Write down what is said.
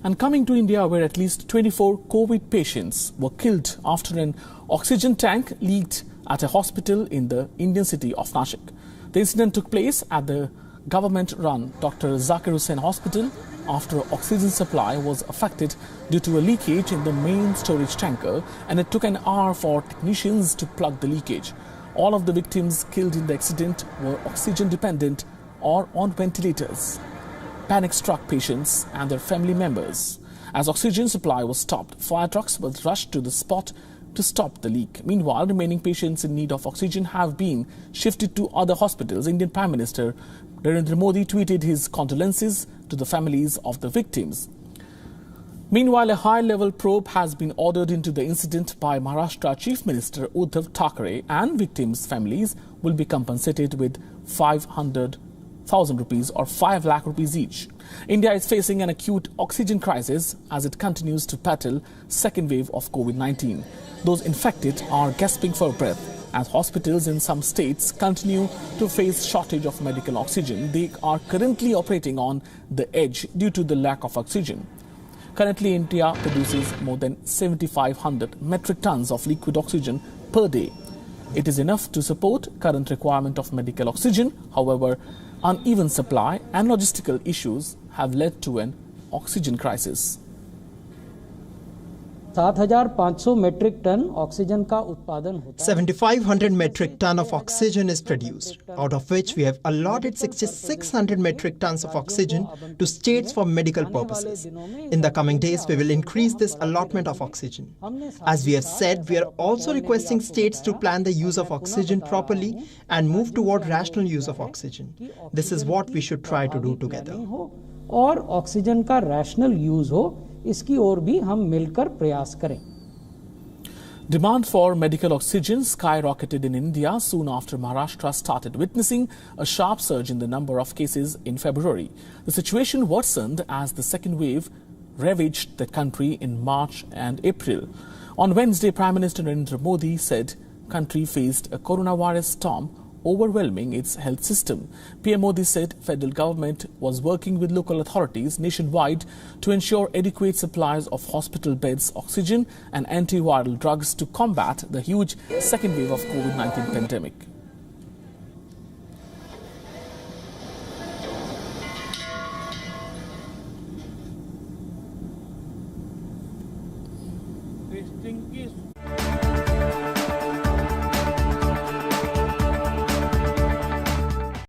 And coming to India, where at least 24 COVID patients were killed after an oxygen tank leaked at a hospital in the Indian city of Nashik. The incident took place at the government-run Dr. Zakir Hussain Hospital after oxygen supply was affected due to a leakage in the main storage tanker, and it took an hour for technicians to plug the leakage. All of the victims killed in the accident were oxygen-dependent or on ventilators. Panic struck patients and their family members. As oxygen supply was stopped, fire trucks were rushed to the spot to stop the leak. Meanwhile, remaining patients in need of oxygen have been shifted to other hospitals. Indian Prime Minister Narendra Modi tweeted his condolences to the families of the victims. Meanwhile, a high-level probe has been ordered into the incident by Maharashtra Chief Minister Uddhav Thackeray, and victims' families will be compensated with 500,000 rupees or 5 lakh rupees each. India is facing an acute oxygen crisis as it continues to battle second wave of Covid-19. Those infected are gasping for breath. As hospitals in some states continue to face shortage of medical oxygen, they are currently operating on the edge due to the lack of oxygen. Currently, India produces more than 7,500 metric tons of liquid oxygen per day. It is enough to support current requirement of medical oxygen. However, uneven supply and logistical issues have led to an oxygen crisis. 7,500 metric ton oxygen का उत्पादन होता है. 7,500 metric ton of oxygen is produced, out of which we have allotted 6,600 metric tons of oxygen to states for medical purposes. In the coming days, we will increase this allotment of oxygen. As we have said, we are also requesting states to plan the use of oxygen properly and move toward rational use of oxygen. This is what we should try to do together. और oxygen का rational use हो, इसकी ओर भी हम मिलकर प्रयास करें. Demand for medical oxygen skyrocketed in India soon after Maharashtra started witnessing a sharp surge in the number of cases in February. The situation worsened as the second wave ravaged the country in March and April. On Wednesday, Prime Minister Narendra Modi said country faced a coronavirus storm overwhelming its health system. PM Modi said federal government was working with local authorities nationwide to ensure adequate supplies of hospital beds, oxygen and antiviral drugs to combat the huge second wave of Covid-19 pandemic. Testing is